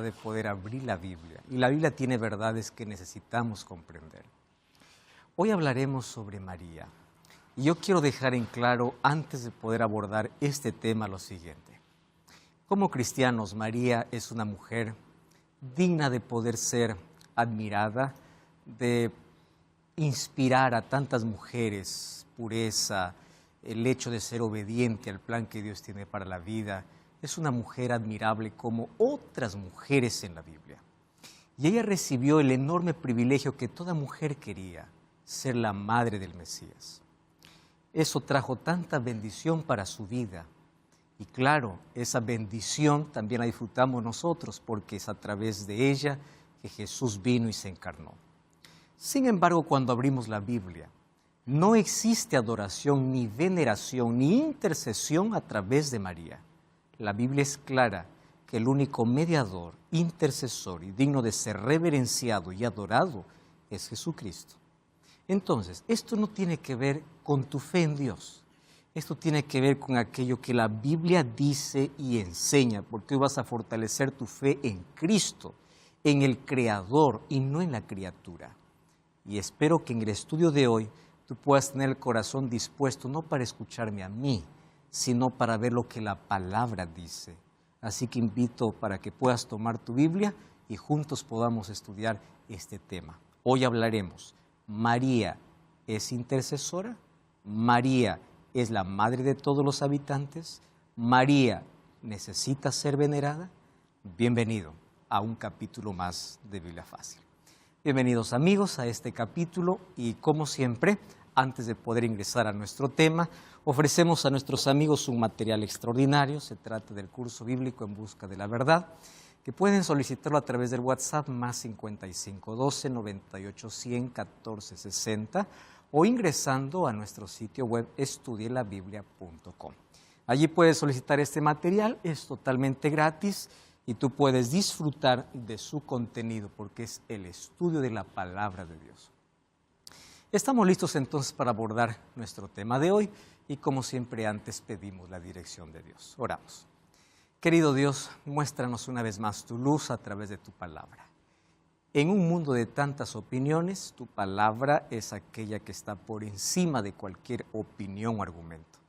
de poder abrir la Biblia. Y la Biblia tiene verdades que necesitamos comprender. Hoy hablaremos sobre María. Y yo quiero dejar en claro, antes de poder abordar este tema, lo siguiente. Como cristianos, María es una mujer digna de poder ser admirada, de inspirar a tantas mujeres, pureza, el hecho de ser obediente al plan que Dios tiene para la vida. Es una mujer admirable como otras mujeres en la Biblia. Y ella recibió el enorme privilegio que toda mujer quería, ser la madre del Mesías. Eso trajo tanta bendición para su vida. Y claro, esa bendición también la disfrutamos nosotros, porque es a través de ella que Jesús vino y se encarnó. Sin embargo, cuando abrimos la Biblia, no existe adoración, ni veneración, ni intercesión a través de María. La Biblia es clara que el único mediador, intercesor y digno de ser reverenciado y adorado es Jesucristo. Entonces, esto no tiene que ver con tu fe en Dios. Esto tiene que ver con aquello que la Biblia dice y enseña, porque hoy vas a fortalecer tu fe en Cristo, en el Creador y no en la criatura. Y espero que en el estudio de hoy tú puedas tener el corazón dispuesto no para escucharme a mí, sino para ver lo que la palabra dice. Así que invito para que puedas tomar tu Biblia y juntos podamos estudiar este tema. Hoy hablaremos, ¿María es intercesora? ¿María es la madre de todos los habitantes? ¿María necesita ser venerada? Bienvenido a un capítulo más de Biblia Fácil. Bienvenidos amigos a este capítulo y como siempre, antes de poder ingresar a nuestro tema, ofrecemos a nuestros amigos un material extraordinario. Se trata del curso bíblico En Busca de la Verdad, que pueden solicitarlo a través del WhatsApp más 5512 98 100 14 60 o ingresando a nuestro sitio web estudielabiblia.com. Allí puedes solicitar este material, es totalmente gratis y tú puedes disfrutar de su contenido porque es el estudio de la palabra de Dios. Estamos listos entonces para abordar nuestro tema de hoy y como siempre antes pedimos la dirección de Dios. Oramos. Querido Dios, muéstranos una vez más tu luz a través de tu palabra. En un mundo de tantas opiniones, tu palabra es aquella que está por encima de cualquier opinión o argumento.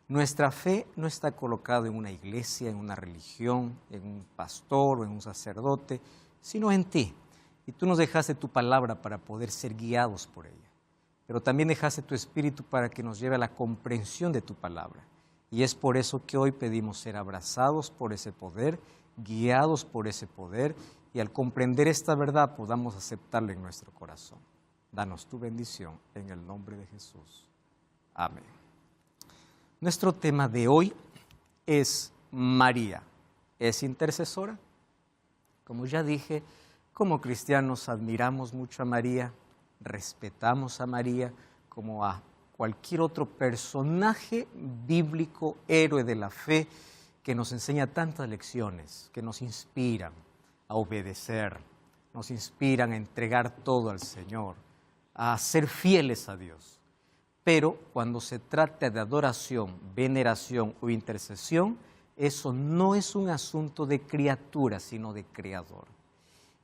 Nuestra fe no está colocada en una iglesia, en una religión, en un pastor o en un sacerdote, sino en ti. Y tú nos dejaste tu palabra para poder ser guiados por ella. Pero también dejaste tu Espíritu para que nos lleve a la comprensión de tu palabra. Y es por eso que hoy pedimos ser abrazados por ese poder, guiados por ese poder, y al comprender esta verdad podamos aceptarla en nuestro corazón. Danos tu bendición en el nombre de Jesús. Amén. Nuestro tema de hoy es María. ¿Es intercesora? Como ya dije, como cristianos admiramos mucho a María, respetamos a María como a cualquier otro personaje bíblico, héroe de la fe, que nos enseña tantas lecciones, que nos inspiran a obedecer, nos inspiran a entregar todo al Señor, a ser fieles a Dios. Pero cuando se trata de adoración, veneración o intercesión, eso no es un asunto de criatura, sino de Creador.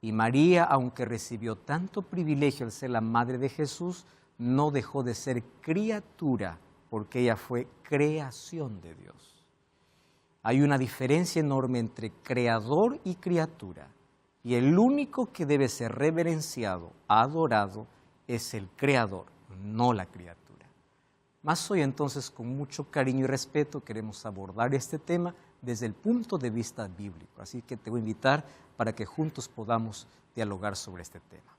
Y María, aunque recibió tanto privilegio al ser la madre de Jesús, no dejó de ser criatura, porque ella fue creación de Dios. Hay una diferencia enorme entre creador y criatura, y el único que debe ser reverenciado, adorado, es el Creador, no la criatura. Mas hoy entonces, con mucho cariño y respeto, queremos abordar este tema desde el punto de vista bíblico. Así que te voy a invitar para que juntos podamos dialogar sobre este tema.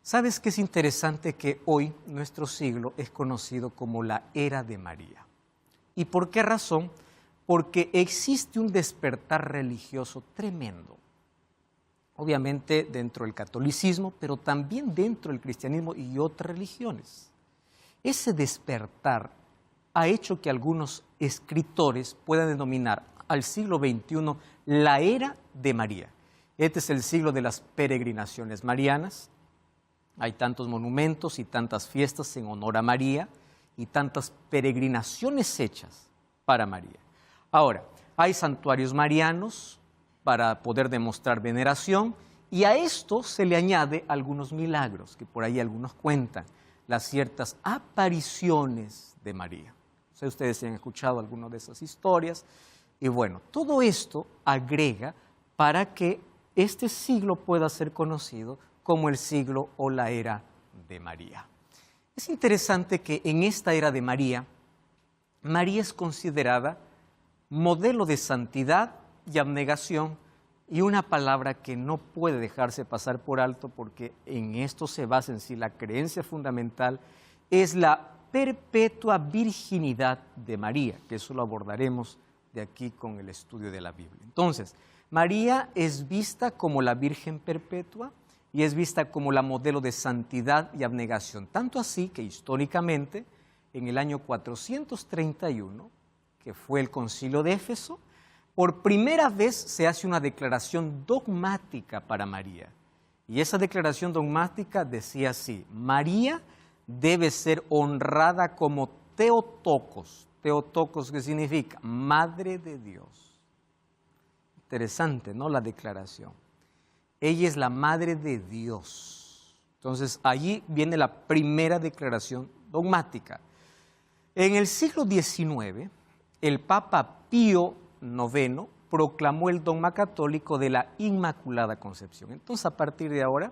¿Sabes qué es interesante? Que hoy nuestro siglo es conocido como la era de María. ¿Y por qué razón? Porque existe un despertar religioso tremendo. Obviamente dentro del catolicismo, pero también dentro del cristianismo y otras religiones. Ese despertar ha hecho que algunos escritores puedan denominar al siglo XXI la era de María. Este es el siglo de las peregrinaciones marianas. Hay tantos monumentos y tantas fiestas en honor a María y tantas peregrinaciones hechas para María. Ahora, hay santuarios marianos para poder demostrar veneración, y a esto se le añade algunos milagros, que por ahí algunos cuentan, las ciertas apariciones de María. No sé si ustedes han escuchado alguna de esas historias, y bueno, todo esto agrega para que este siglo pueda ser conocido como el siglo o la era de María. Es interesante que en esta era de María, María es considerada modelo de santidad y abnegación, y una palabra que no puede dejarse pasar por alto porque en esto se basa en sí la creencia fundamental, es la perpetua virginidad de María, que eso lo abordaremos de aquí con el estudio de la Biblia. Entonces, María es vista como la Virgen perpetua y es vista como la modelo de santidad y abnegación, tanto así que históricamente en el año 431, que fue el Concilio de Éfeso, por primera vez se hace una declaración dogmática para María. Y esa declaración dogmática decía así: María debe ser honrada como Theotokos. Theotokos, ¿qué significa? Madre de Dios. Interesante, ¿no? La declaración. Ella es la Madre de Dios. Entonces, allí viene la primera declaración dogmática. En el siglo XIX, el Papa Pío IX proclamó el dogma católico de la Inmaculada Concepción. Entonces, a partir de ahora,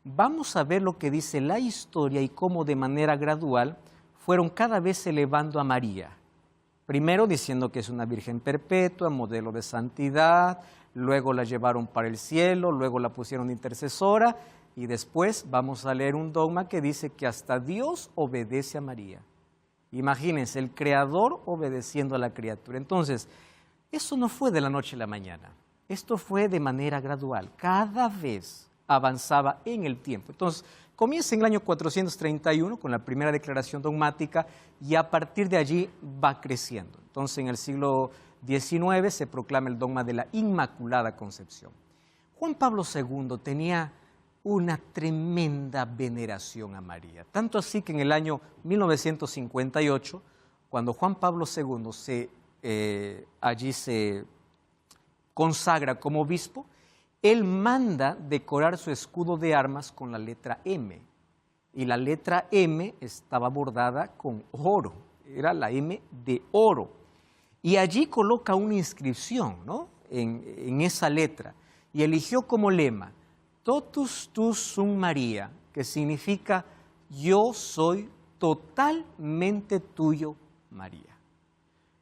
vamos a ver lo que dice la historia y cómo de manera gradual fueron cada vez elevando a María. Primero diciendo que es una virgen perpetua, modelo de santidad, luego la llevaron para el cielo, luego la pusieron de intercesora, y después vamos a leer un dogma que dice que hasta Dios obedece a María. Imagínense, el Creador obedeciendo a la criatura. Entonces, eso no fue de la noche a la mañana, esto fue de manera gradual, cada vez avanzaba en el tiempo. Entonces, comienza en el año 431 con la primera declaración dogmática y a partir de allí va creciendo. Entonces, en el siglo XIX se proclama el dogma de la Inmaculada Concepción. Juan Pablo II tenía una tremenda veneración a María, tanto así que en el año 1958, cuando Juan Pablo II allí se consagra como obispo, él manda decorar su escudo de armas con la letra M. Y la letra M estaba bordada con oro, era la M de oro. Y allí coloca una inscripción, ¿no?, en esa letra. Y eligió como lema, Totus tu sum María, que significa yo soy totalmente tuyo, María.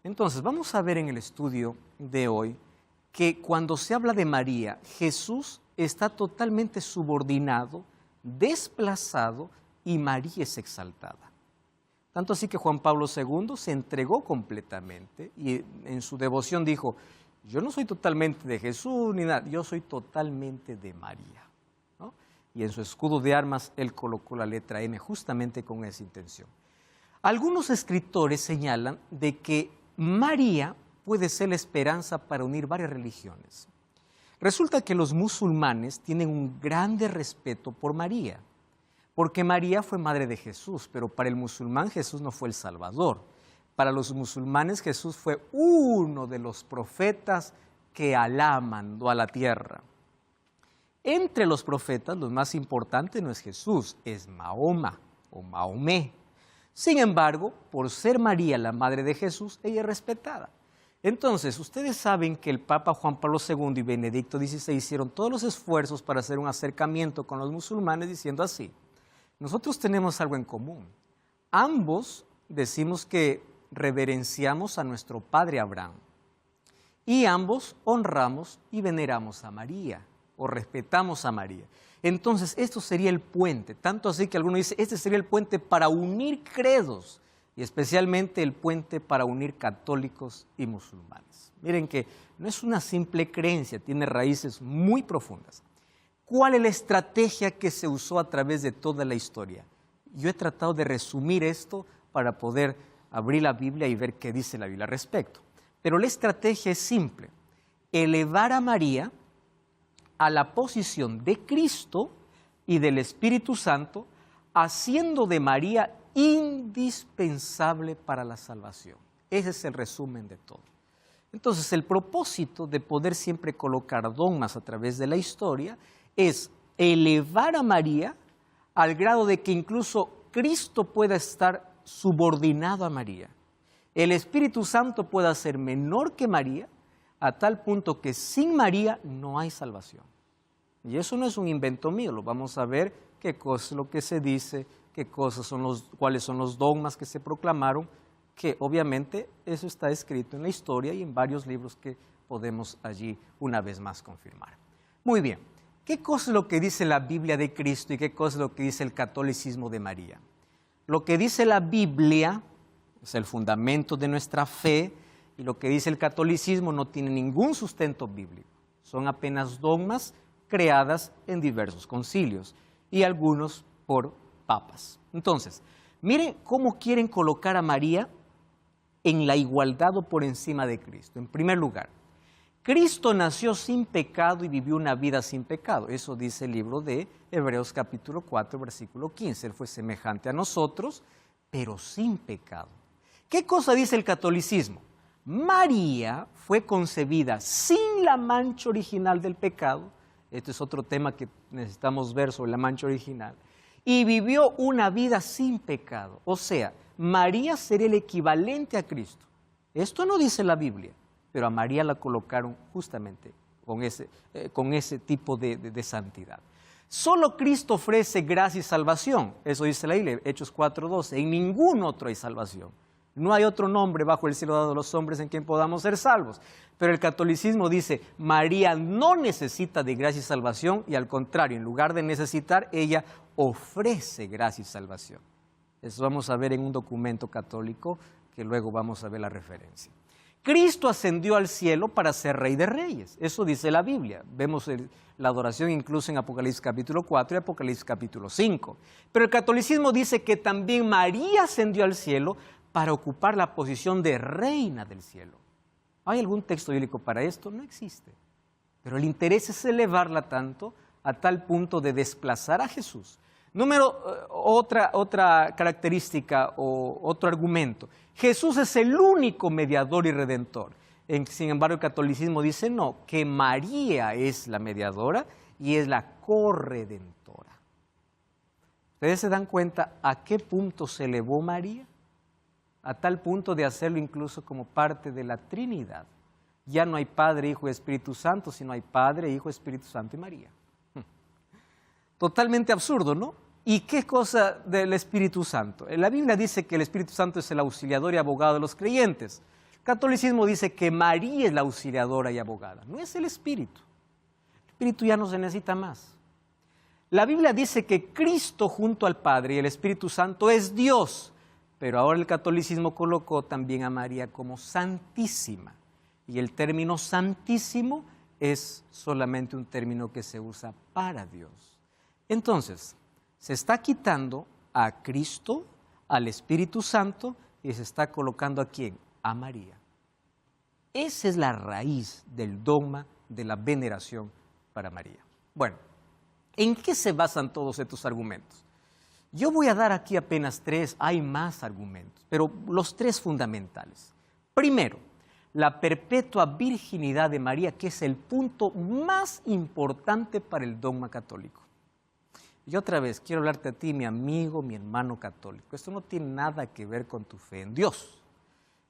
Entonces, vamos a ver en el estudio de hoy que cuando se habla de María, Jesús está totalmente subordinado, desplazado, y María es exaltada. Tanto así que Juan Pablo II se entregó completamente y en su devoción dijo, yo no soy totalmente de Jesús ni nada, yo soy totalmente de María, ¿no? Y en su escudo de armas él colocó la letra M justamente con esa intención. Algunos escritores señalan de que María puede ser la esperanza para unir varias religiones. Resulta que los musulmanes tienen un grande respeto por María, porque María fue madre de Jesús, pero para el musulmán Jesús no fue el Salvador. Para los musulmanes Jesús fue uno de los profetas que Alá mandó a la tierra. Entre los profetas, los más importantes no es Jesús, es Mahoma o Maomé. Sin embargo, por ser María la madre de Jesús, ella es respetada. Entonces, ustedes saben que el Papa Juan Pablo II y Benedicto XVI hicieron todos los esfuerzos para hacer un acercamiento con los musulmanes diciendo así, nosotros tenemos algo en común. Ambos decimos que reverenciamos a nuestro padre Abraham y ambos honramos y veneramos a María o respetamos a María. Entonces, esto sería el puente, tanto así que algunos dicen, este sería el puente para unir credos y especialmente el puente para unir católicos y musulmanes. Miren que no es una simple creencia, tiene raíces muy profundas. ¿Cuál es la estrategia que se usó a través de toda la historia? Yo he tratado de resumir esto para poder abrir la Biblia y ver qué dice la Biblia al respecto. Pero la estrategia es simple, elevar a María a la posición de Cristo y del Espíritu Santo, haciendo de María indispensable para la salvación. Ese es el resumen de todo. Entonces, el propósito de poder siempre colocar dogmas a través de la historia es elevar a María al grado de que incluso Cristo pueda estar subordinado a María. El Espíritu Santo pueda ser menor que María, a tal punto que sin María no hay salvación. Y eso no es un invento mío, lo vamos a ver qué cosa es lo que se dice, cuáles son los dogmas que se proclamaron, que obviamente eso está escrito en la historia y en varios libros que podemos allí una vez más confirmar. Muy bien, ¿qué cosa es lo que dice la Biblia de Cristo y qué cosa es lo que dice el catolicismo de María? Lo que dice la Biblia es el fundamento de nuestra fe y lo que dice el catolicismo no tiene ningún sustento bíblico. Son apenas dogmas creadas en diversos concilios y algunos por papas. Entonces, miren cómo quieren colocar a María en la igualdad o por encima de Cristo. En primer lugar, Cristo nació sin pecado y vivió una vida sin pecado. Eso dice el libro de Hebreos capítulo 4, versículo 15. Él fue semejante a nosotros, pero sin pecado. ¿Qué cosa dice el catolicismo? María fue concebida sin la mancha original del pecado. Este es otro tema que necesitamos ver sobre la mancha original. Y vivió una vida sin pecado. O sea, María sería el equivalente a Cristo. Esto no dice la Biblia, pero a María la colocaron justamente con ese tipo de santidad. Solo Cristo ofrece gracia y salvación. Eso dice la Biblia, Hechos 4:12. En ningún otro hay salvación. No hay otro nombre bajo el cielo dado a los hombres en quien podamos ser salvos. Pero el catolicismo dice, María no necesita de gracia y salvación y al contrario, en lugar de necesitar, ella ofrece gracia y salvación. Eso vamos a ver en un documento católico que luego vamos a ver la referencia. Cristo ascendió al cielo para ser Rey de Reyes. Eso dice la Biblia. Vemos la adoración incluso en Apocalipsis capítulo 4 y Apocalipsis capítulo 5. Pero el catolicismo dice que también María ascendió al cielo para ocupar la posición de reina del cielo. ¿Hay algún texto bíblico para esto? No existe. Pero el interés es elevarla tanto a tal punto de desplazar a Jesús. Otra característica o otro argumento. Jesús es el único mediador y redentor. Sin embargo, el catolicismo dice no, que María es la mediadora y es la corredentora. ¿Ustedes se dan cuenta a qué punto se elevó María? A tal punto de hacerlo incluso como parte de la Trinidad. Ya no hay Padre, Hijo y Espíritu Santo, sino hay Padre, Hijo, Espíritu Santo y María. Totalmente absurdo, ¿no? ¿Y qué cosa del Espíritu Santo? La Biblia dice que el Espíritu Santo es el auxiliador y abogado de los creyentes. El catolicismo dice que María es la auxiliadora y abogada. No es el Espíritu. El Espíritu ya no se necesita más. La Biblia dice que Cristo junto al Padre y el Espíritu Santo es Dios. Pero ahora el catolicismo colocó también a María como santísima. Y el término santísimo es solamente un término que se usa para Dios. Entonces, se está quitando a Cristo, al Espíritu Santo, y se está colocando ¿a quién? A María. Esa es la raíz del dogma de la veneración para María. Bueno, ¿en qué se basan todos estos argumentos? Yo voy a dar aquí apenas tres, hay más argumentos, pero los tres fundamentales. Primero, la perpetua virginidad de María, que es el punto más importante para el dogma católico. Y otra vez, quiero hablarte a ti, mi amigo, mi hermano católico. Esto no tiene nada que ver con tu fe en Dios.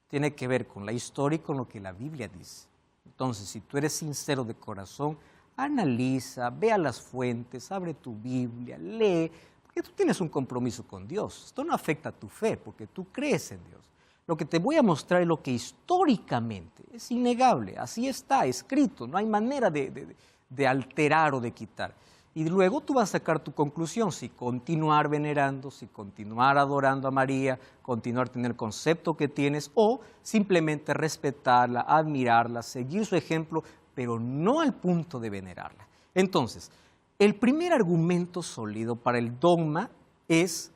Tiene que ver con la historia y con lo que la Biblia dice. Entonces, si tú eres sincero de corazón, analiza, ve a las fuentes, abre tu Biblia, lee, porque tú tienes un compromiso con Dios. Esto no afecta a tu fe, porque tú crees en Dios. Lo que te voy a mostrar es lo que históricamente es innegable. Así está escrito, no hay manera de alterar o de quitar. Y luego tú vas a sacar tu conclusión, si continuar venerando, si continuar adorando a María, continuar teniendo el concepto que tienes, o simplemente respetarla, admirarla, seguir su ejemplo, pero no al punto de venerarla. Entonces, el primer argumento sólido para el dogma es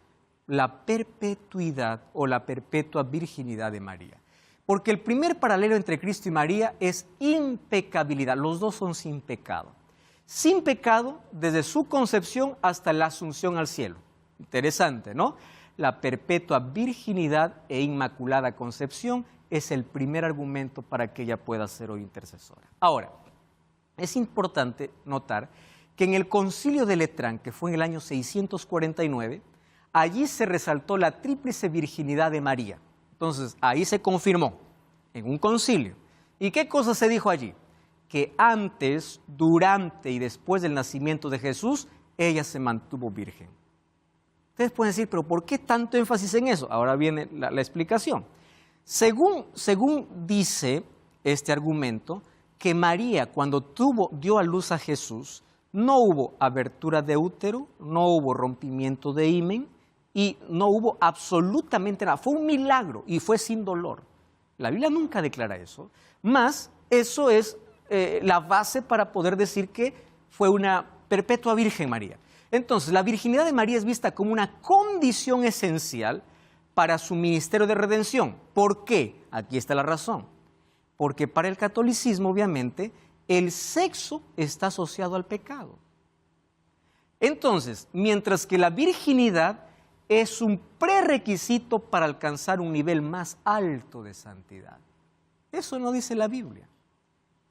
la perpetuidad o la perpetua virginidad de María. Porque el primer paralelo entre Cristo y María es impecabilidad, los dos son sin pecado. Sin pecado desde su concepción hasta la asunción al cielo. Interesante, ¿no? La perpetua virginidad e inmaculada concepción es el primer argumento para que ella pueda ser hoy intercesora. Ahora, es importante notar que en el Concilio de Letrán, que fue en el año 649, allí se resaltó la tríplice virginidad de María. Entonces, ahí se confirmó, en un concilio. ¿Y qué cosa se dijo allí? Que antes, durante y después del nacimiento de Jesús, ella se mantuvo virgen. Ustedes pueden decir, pero ¿por qué tanto énfasis en eso? Ahora viene la explicación. Según dice este argumento, que María, cuando dio a luz a Jesús, no hubo abertura de útero, no hubo rompimiento de himen y no hubo absolutamente nada. Fue un milagro y fue sin dolor. La Biblia nunca declara eso, más eso es la base para poder decir que fue una perpetua Virgen María. Entonces, la virginidad de María es vista como una condición esencial para su ministerio de redención. ¿Por qué? Aquí está la razón. Porque para el catolicismo, obviamente, el sexo está asociado al pecado. Entonces, mientras que la virginidad es un prerequisito para alcanzar un nivel más alto de santidad. Eso no dice la Biblia,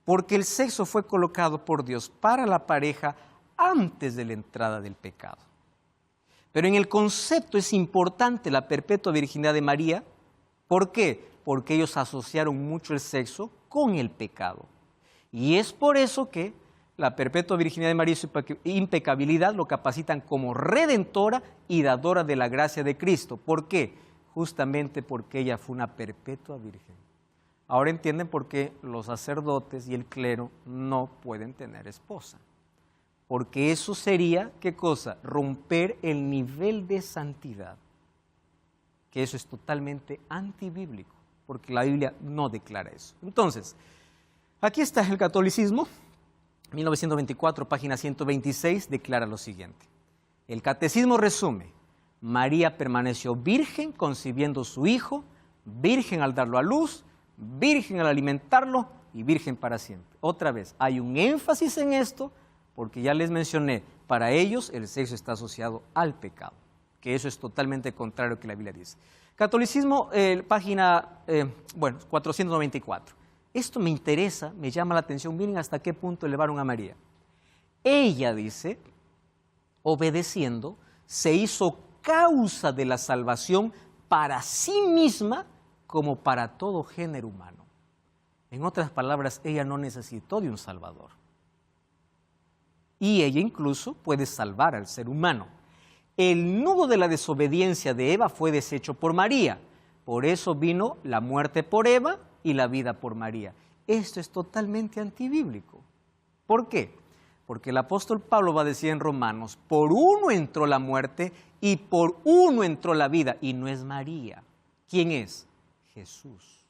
porque el sexo fue colocado por Dios para la pareja antes de la entrada del pecado. Pero en el concepto es importante la perpetua virginidad de María. ¿Por qué? Porque ellos asociaron mucho el sexo con el pecado. Y es por eso que la perpetua virginidad de María y su impecabilidad lo capacitan como redentora y dadora de la gracia de Cristo. ¿Por qué? Justamente porque ella fue una perpetua virgen. Ahora entienden por qué los sacerdotes y el clero no pueden tener esposa. Porque eso sería, ¿qué cosa? Romper el nivel de santidad. Que eso es totalmente antibíblico, porque la Biblia no declara eso. Entonces, aquí está el catolicismo. 1924, página 126, declara lo siguiente. El catecismo resume: María permaneció virgen concibiendo su hijo, virgen al darlo a luz, virgen al alimentarlo y virgen para siempre. Otra vez, hay un énfasis en esto porque ya les mencioné, para ellos el sexo está asociado al pecado, que eso es totalmente contrario a lo que la Biblia dice. Catolicismo, página 494. Esto me interesa, me llama la atención. Miren hasta qué punto elevaron a María. Ella, dice, obedeciendo, se hizo causa de la salvación para sí misma como para todo género humano. En otras palabras, ella no necesitó de un salvador. Y ella incluso puede salvar al ser humano. El nudo de la desobediencia de Eva fue deshecho por María. Por eso vino la muerte por Eva y la vida por María. Esto es totalmente antibíblico. ¿Por qué? Porque el apóstol Pablo va a decir en Romanos, por uno entró la muerte y por uno entró la vida. Y no es María. ¿Quién es? Jesús.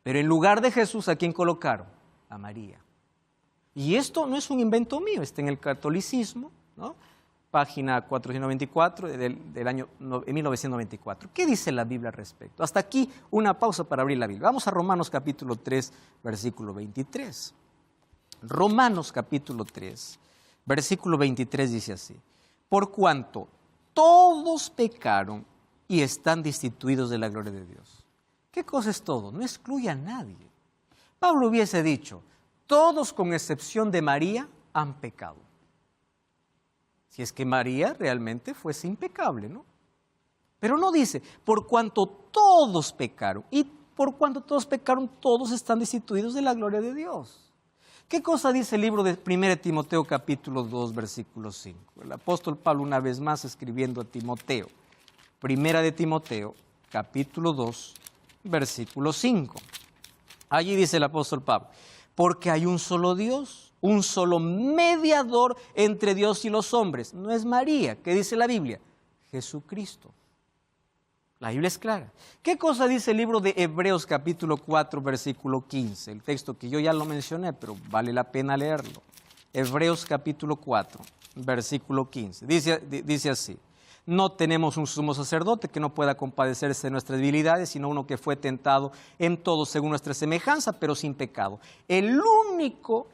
Pero en lugar de Jesús, ¿a quién colocaron? A María. Y esto no es un invento mío, está en el catolicismo, ¿no? Página 494 del año 1994. ¿Qué dice la Biblia al respecto? Hasta aquí una pausa para abrir la Biblia. Vamos a Romanos capítulo 3, versículo 23. Romanos capítulo 3, versículo 23 dice así: por cuanto todos pecaron y están destituidos de la gloria de Dios. ¿Qué cosa es todo? No excluye a nadie. Pablo hubiese dicho, todos con excepción de María han pecado. Si es que María realmente fuese impecable, ¿no? Pero no dice, por cuanto todos pecaron, y por cuanto todos pecaron, todos están destituidos de la gloria de Dios. ¿Qué cosa dice el libro de 1 Timoteo capítulo 2, versículo 5? El apóstol Pablo una vez más escribiendo a Timoteo. 1 de Timoteo capítulo 2, versículo 5. Allí dice el apóstol Pablo, porque hay un solo Dios, un solo mediador entre Dios y los hombres. No es María, ¿qué dice la Biblia? Jesucristo. La Biblia es clara. ¿Qué cosa dice el libro de Hebreos capítulo 4, versículo 15? El texto que yo ya lo mencioné, pero vale la pena leerlo. Hebreos capítulo 4, versículo 15. Dice así: no tenemos un sumo sacerdote que no pueda compadecerse de nuestras debilidades, sino uno que fue tentado en todo según nuestra semejanza, pero sin pecado. El único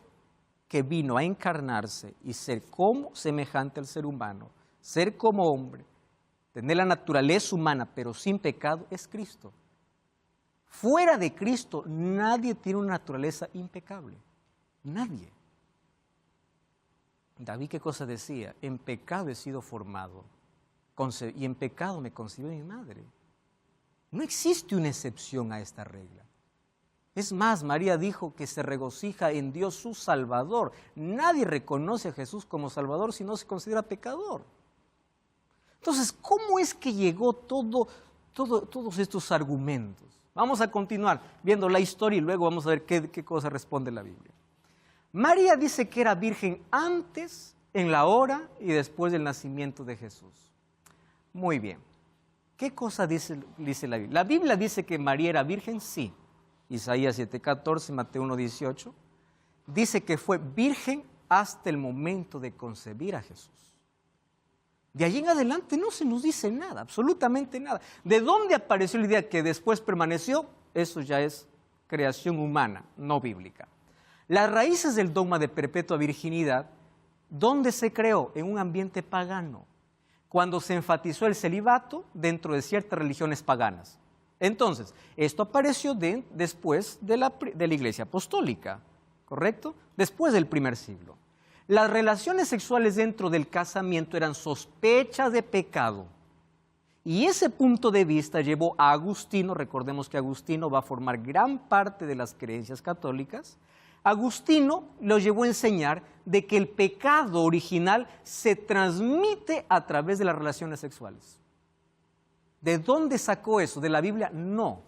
que vino a encarnarse y ser como semejante al ser humano, ser como hombre, tener la naturaleza humana, pero sin pecado, es Cristo. Fuera de Cristo, nadie tiene una naturaleza impecable. Nadie. David, ¿qué cosa decía? En pecado he sido formado y en pecado me concibió mi madre. No existe una excepción a esta regla. Es más, María dijo que se regocija en Dios su Salvador. Nadie reconoce a Jesús como Salvador si no se considera pecador. Entonces, ¿cómo es que llegó todos estos argumentos? Vamos a continuar viendo la historia y luego vamos a ver qué cosa responde la Biblia. María dice que era virgen antes, en la hora y después del nacimiento de Jesús. Muy bien. ¿Qué cosa dice la Biblia? La Biblia dice que María era virgen, sí. Isaías 7:14, Mateo 1:18. Dice que fue virgen hasta el momento de concebir a Jesús. De allí en adelante no se nos dice nada, absolutamente nada. ¿De dónde apareció la idea que después permaneció? Eso ya es creación humana, no bíblica. Las raíces del dogma de perpetua virginidad, ¿dónde se creó? En un ambiente pagano, cuando se enfatizó el celibato dentro de ciertas religiones paganas. Entonces, esto apareció después de la Iglesia Apostólica, ¿correcto? Después del primer siglo. Las relaciones sexuales dentro del casamiento eran sospechas de pecado. Y ese punto de vista llevó a Agustino, recordemos que Agustino va a formar gran parte de las creencias católicas. Agustino lo llevó a enseñar de que el pecado original se transmite a través de las relaciones sexuales. ¿De dónde sacó eso? ¿De la Biblia? No.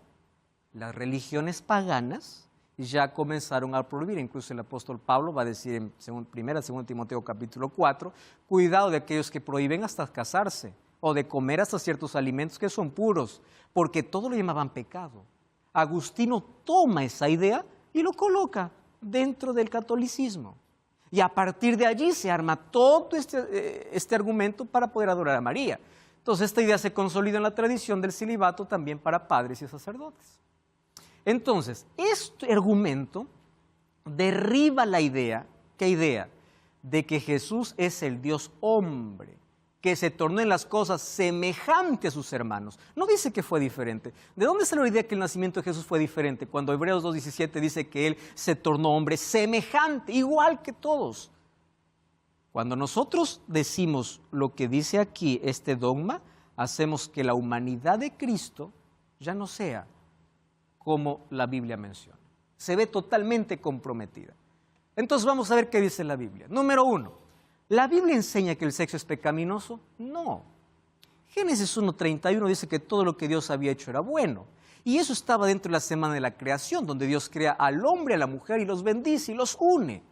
Las religiones paganas ya comenzaron a prohibir. Incluso el apóstol Pablo va a decir en 2 Timoteo capítulo 4, cuidado de aquellos que prohíben hasta casarse o de comer hasta ciertos alimentos que son puros, porque todo lo llamaban pecado. Agustino toma esa idea y lo coloca dentro del catolicismo. Y a partir de allí se arma todo este argumento para poder adorar a María. Entonces esta idea se consolida en la tradición del celibato también para padres y sacerdotes. Entonces, este argumento derriba la idea, ¿qué idea? De que Jesús es el Dios hombre, que se tornó en las cosas semejante a sus hermanos. No dice que fue diferente. ¿De dónde sale la idea que el nacimiento de Jesús fue diferente? Cuando Hebreos 2:17 dice que Él se tornó hombre semejante, igual que todos. Cuando nosotros decimos lo que dice aquí este dogma, hacemos que la humanidad de Cristo ya no sea como la Biblia menciona. Se ve totalmente comprometida. Entonces vamos a ver qué dice la Biblia. Número 1, ¿la Biblia enseña que el sexo es pecaminoso? No. Génesis 1:31 dice que todo lo que Dios había hecho era bueno. Y eso estaba dentro de la semana de la creación, donde Dios crea al hombre y a la mujer y los bendice y los une.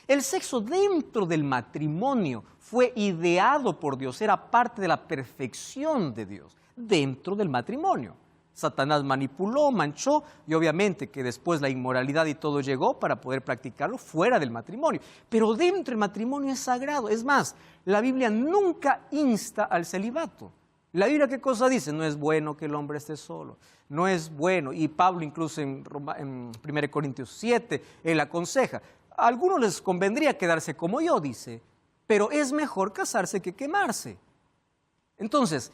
El sexo dentro del matrimonio fue ideado por Dios, era parte de la perfección de Dios dentro del matrimonio. Satanás manipuló, manchó y obviamente que después la inmoralidad y todo llegó para poder practicarlo fuera del matrimonio. Pero dentro del matrimonio es sagrado. Es más, la Biblia nunca insta al celibato. La Biblia, ¿qué cosa dice? No es bueno que el hombre esté solo. No es bueno. Y Pablo incluso en 1 Corintios 7, él aconseja. A algunos les convendría quedarse como yo, dice, pero es mejor casarse que quemarse. Entonces,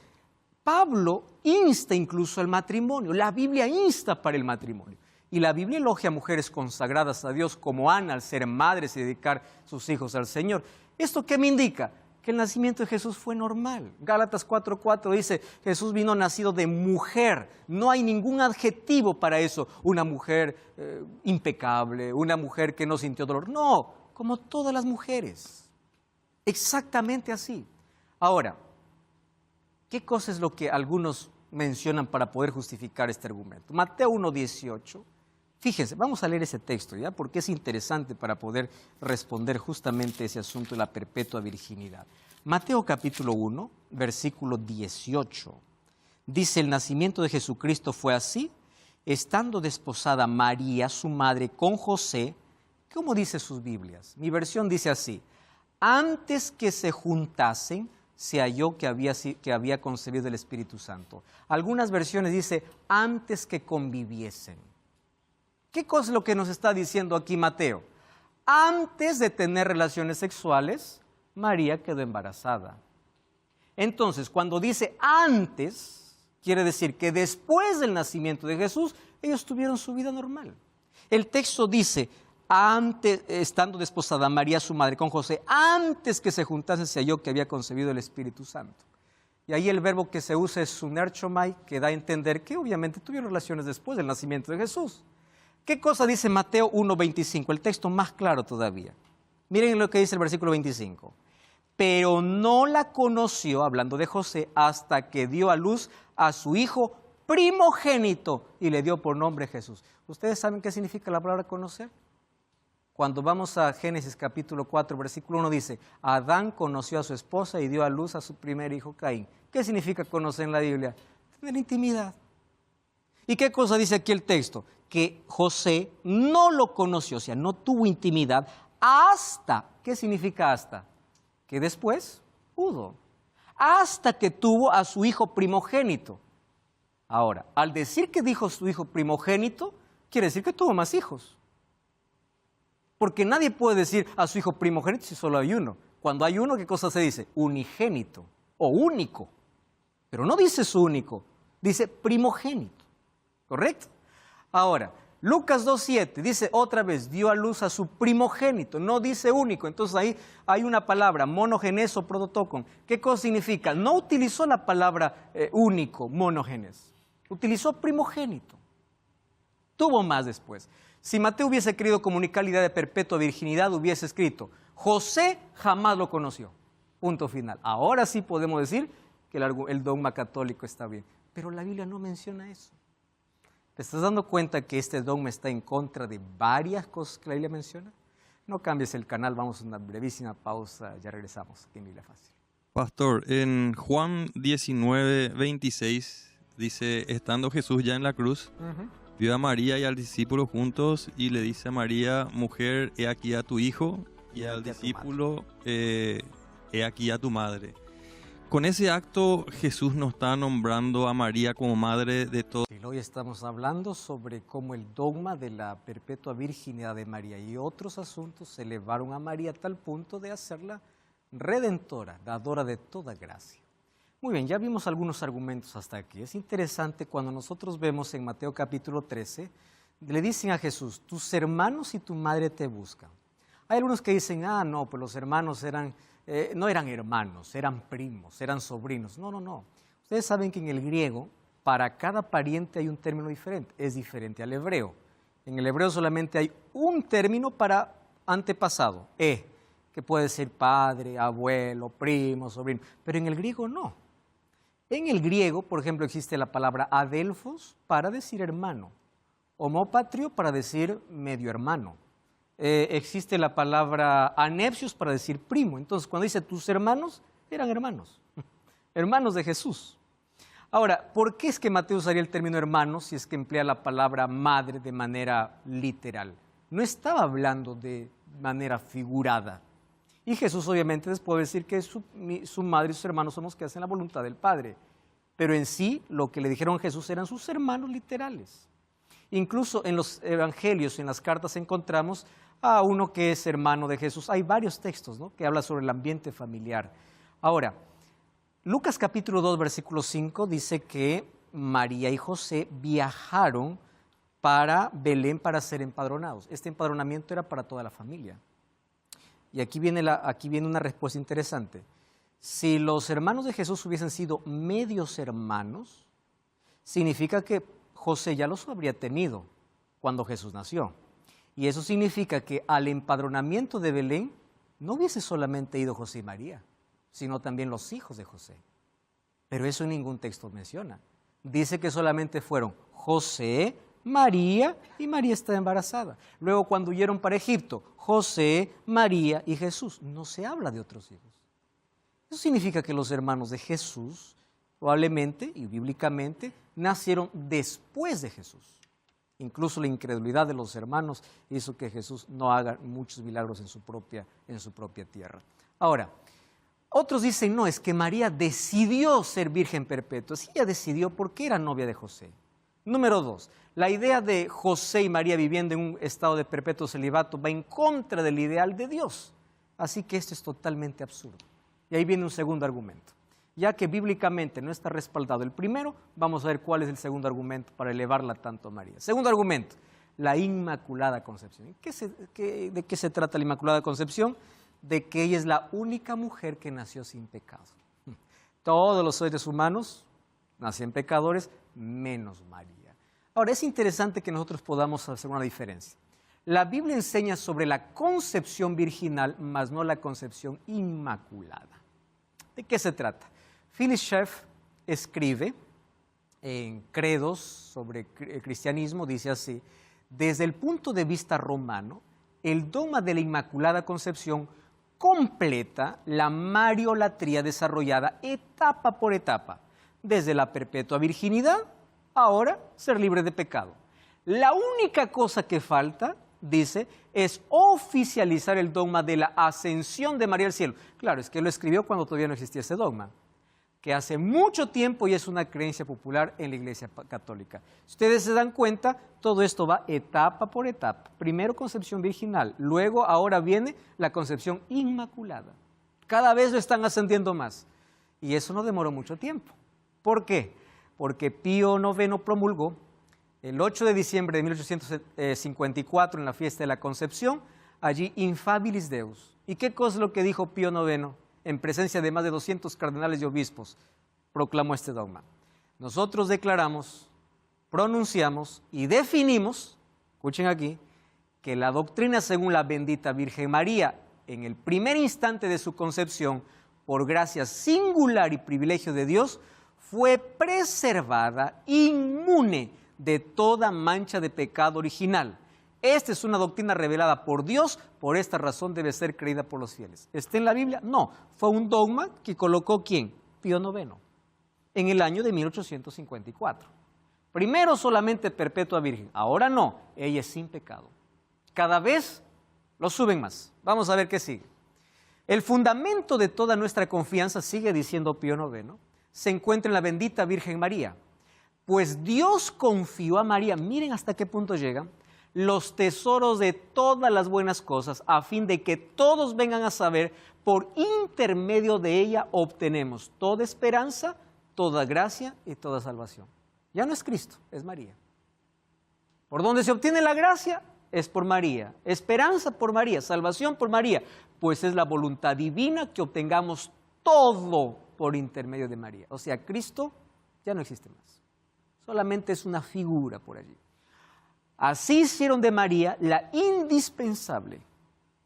Pablo insta incluso al matrimonio, la Biblia insta para el matrimonio. Y la Biblia elogia a mujeres consagradas a Dios como Ana al ser madres y dedicar sus hijos al Señor. ¿Esto qué me indica? Que el nacimiento de Jesús fue normal. Gálatas 4:4 dice, Jesús vino nacido de mujer. No hay ningún adjetivo para eso. Una mujer impecable, una mujer que no sintió dolor. No, como todas las mujeres. Exactamente así. Ahora, ¿qué cosa es lo que algunos mencionan para poder justificar este argumento? Mateo 1:18. Fíjense, vamos a leer ese texto, ¿ya? Porque es interesante para poder responder justamente ese asunto de la perpetua virginidad. Mateo capítulo 1, versículo 18. Dice, el nacimiento de Jesucristo fue así, estando desposada María, su madre, con José. ¿Cómo dice sus Biblias? Mi versión dice así, antes que se juntasen, se halló que había concebido el Espíritu Santo. Algunas versiones dice, antes que conviviesen. ¿Qué cosa es lo que nos está diciendo aquí Mateo? Antes de tener relaciones sexuales, María quedó embarazada. Entonces, cuando dice antes, quiere decir que después del nacimiento de Jesús, Ellos tuvieron su vida normal. El texto dice, antes, estando desposada María, su madre, con José, antes que se juntasen, se halló que había concebido el Espíritu Santo. Y ahí el verbo que se usa es sunerchomai, que da a entender que obviamente tuvieron relaciones después del nacimiento de Jesús. ¿Qué cosa dice Mateo 1:25? El texto más claro todavía. Miren lo que dice el versículo 25. Pero no la conoció, hablando de José, hasta que dio a luz a su hijo primogénito y le dio por nombre Jesús. ¿Ustedes saben qué significa la palabra conocer? Cuando vamos a Génesis capítulo 4, versículo 1 dice, Adán conoció a su esposa y dio a luz a su primer hijo Caín. ¿Qué significa conocer en la Biblia? Tener intimidad. ¿Y qué cosa dice aquí el texto? Que José no lo conoció, o sea, no tuvo intimidad hasta, ¿qué significa hasta? Que después pudo, hasta que tuvo a su hijo primogénito. Ahora, al decir que dijo su hijo primogénito, quiere decir que tuvo más hijos. Porque nadie puede decir a su hijo primogénito si solo hay uno. Cuando hay uno, ¿qué cosa se dice? Unigénito o único. Pero no dice su único, dice primogénito. ¿Correcto? Ahora, Lucas 2:7 dice otra vez, dio a luz a su primogénito, no dice único. Entonces ahí hay una palabra, monogenes o prototokon. ¿Qué cosa significa? No utilizó la palabra único, monogenes. Utilizó primogénito. Tuvo más después. Si Mateo hubiese querido comunicar la idea de perpetua virginidad, hubiese escrito, José jamás lo conoció. Punto final. Ahora sí podemos decir que el dogma católico está bien. Pero la Biblia no menciona eso. ¿Te estás dando cuenta que este dogma está en contra de varias cosas que la Biblia menciona? No cambies el canal, vamos a una brevísima pausa, ya regresamos aquí en Biblia Fácil. Pastor, en Juan 19:26 dice, estando Jesús ya en la cruz, vio a María y al discípulo juntos y le dice a María, mujer, he aquí a tu hijo, y al discípulo, he aquí a tu madre. Con ese acto Jesús nos está nombrando a María como madre de todos. Hoy estamos hablando sobre cómo el dogma de la perpetua virginidad de María y otros asuntos se elevaron a María a tal punto de hacerla redentora, dadora de toda gracia. Muy bien, ya vimos algunos argumentos hasta aquí. Es interesante cuando nosotros vemos en Mateo capítulo 13, le dicen a Jesús, tus hermanos y tu madre te buscan. Hay algunos que dicen, no, pues los hermanos no eran hermanos, eran primos, eran sobrinos. No, no, no. Ustedes saben que en el griego, para cada pariente hay un término diferente. Es diferente al hebreo. En el hebreo solamente hay un término para antepasado, que puede ser padre, abuelo, primo, sobrino. Pero en el griego no. En el griego, por ejemplo, existe la palabra adelphos para decir hermano, homopatrio para decir medio hermano. Existe la palabra anepsios para decir primo. Entonces, cuando dice tus hermanos, eran hermanos, hermanos de Jesús. Ahora, ¿por qué es que Mateo usaría el término hermanos si es que emplea la palabra madre de manera literal? No estaba hablando de manera figurada. Y Jesús obviamente les puede decir que su madre y sus hermanos son los que hacen la voluntad del Padre. Pero en sí, lo que le dijeron a Jesús eran sus hermanos literales. Incluso en los evangelios, en las cartas, encontramos a uno que es hermano de Jesús. Hay varios textos, ¿no?, que hablan sobre el ambiente familiar. Ahora, Lucas capítulo 2, versículo 5 dice que María y José viajaron para Belén para ser empadronados. Este empadronamiento era para toda la familia. Y aquí viene una respuesta interesante. Si los hermanos de Jesús hubiesen sido medios hermanos, significa que José ya los habría tenido cuando Jesús nació. Y eso significa que al empadronamiento de Belén no hubiese solamente ido José y María, sino también los hijos de José. Pero eso en ningún texto menciona. Dice que solamente fueron José, María, y María está embarazada. Luego, cuando huyeron para Egipto, José, María y Jesús. No se habla de otros hijos. Eso significa que los hermanos de Jesús, probablemente y bíblicamente, nacieron después de Jesús. Incluso la incredulidad de los hermanos hizo que Jesús no haga muchos milagros en su propia tierra. Ahora, otros dicen, no, es que María decidió ser virgen perpetua. Sí, ella decidió porque era novia de José. Número 2, la idea de José y María viviendo en un estado de perpetuo celibato va en contra del ideal de Dios. Así que esto es totalmente absurdo. Y ahí viene un segundo argumento. ya que bíblicamente no está respaldado el primero, vamos a ver cuál es el segundo argumento para elevarla tanto a María. Segundo argumento, la Inmaculada Concepción. ¿De qué se trata la Inmaculada Concepción? De que ella es la única mujer que nació sin pecado. Todos los seres humanos nacen pecadores, menos María. Ahora, es interesante que nosotros podamos hacer una diferencia. La Biblia enseña sobre la concepción virginal, mas no la concepción inmaculada. ¿De qué se trata? Phyllis Schaff escribe en Credos sobre el cristianismo, dice así: desde el punto de vista romano, el dogma de la Inmaculada Concepción completa la mariolatría desarrollada etapa por etapa, desde la perpetua virginidad, ahora ser libre de pecado. La única cosa que falta, dice, es oficializar el dogma de la ascensión de María al cielo. Claro, es que lo escribió cuando todavía no existía ese dogma, que hace mucho tiempo y es una creencia popular en la Iglesia Católica. Si ustedes se dan cuenta, todo esto va etapa por etapa. Primero concepción virginal, luego ahora viene la concepción inmaculada. Cada vez lo están ascendiendo más. Y eso no demoró mucho tiempo. ¿Por qué? Porque Pío IX promulgó el 8 de diciembre de 1854 en la fiesta de la Concepción, allí Infabilis Deus. ¿Y qué cosa es lo que dijo Pío IX? En presencia de más de 200 cardenales y obispos, proclamó este dogma. Nosotros declaramos, pronunciamos y definimos, escuchen aquí, que la doctrina según la bendita Virgen María, en el primer instante de su concepción, por gracia singular y privilegio de Dios, fue preservada inmune de toda mancha de pecado original. Esta es una doctrina revelada por Dios, por esta razón debe ser creída por los fieles. ¿Está en la Biblia? No, fue un dogma que colocó ¿quién? Pío IX, en el año de 1854. Primero solamente perpetua virgen, ahora no, ella es sin pecado. Cada vez lo suben más. Vamos a ver qué sigue. El fundamento de toda nuestra confianza, sigue diciendo Pío IX, se encuentra en la bendita Virgen María. Pues Dios confió a María, miren hasta qué punto llega, los tesoros de todas las buenas cosas, a fin de que todos vengan a saber, por intermedio de ella obtenemos toda esperanza, toda gracia y toda salvación. Ya no es Cristo, es María. ¿Por dónde se obtiene la gracia? Es por María. Esperanza por María, salvación por María, pues es la voluntad divina que obtengamos todo por intermedio de María. O sea, Cristo ya no existe más. Solamente es una figura por allí. Así hicieron de María la indispensable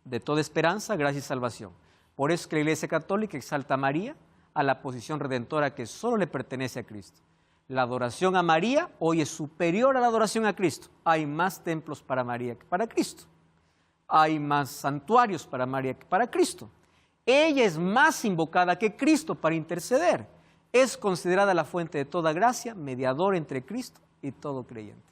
de toda esperanza, gracia y salvación. Por eso es que la Iglesia Católica exalta a María a la posición redentora que solo le pertenece a Cristo. La adoración a María hoy es superior a la adoración a Cristo. Hay más templos para María que para Cristo. Hay más santuarios para María que para Cristo. Ella es más invocada que Cristo para interceder. Es considerada la fuente de toda gracia, mediador entre Cristo y todo creyente.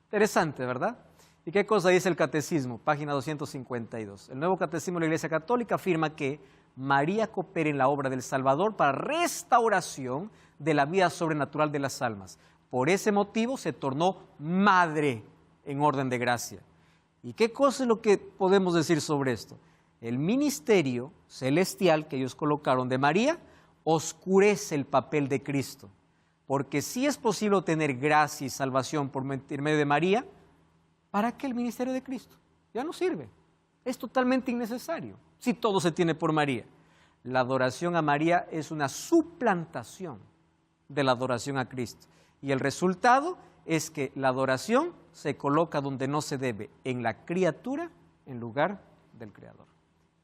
Interesante, ¿verdad? ¿Y qué cosa dice el Catecismo? Página 252. El Nuevo Catecismo de la Iglesia Católica afirma que María coopera en la obra del Salvador para restauración de la vida sobrenatural de las almas. Por ese motivo se tornó madre en orden de gracia. ¿Y qué cosa es lo que podemos decir sobre esto? El ministerio celestial que ellos colocaron de María oscurece el papel de Cristo. Porque si es posible obtener gracia y salvación por medio de María, ¿para qué el ministerio de Cristo? Ya no sirve. Es totalmente innecesario si todo se tiene por María. La adoración a María es una suplantación de la adoración a Cristo. Y el resultado es que la adoración se coloca donde no se debe, en la criatura en lugar del Creador.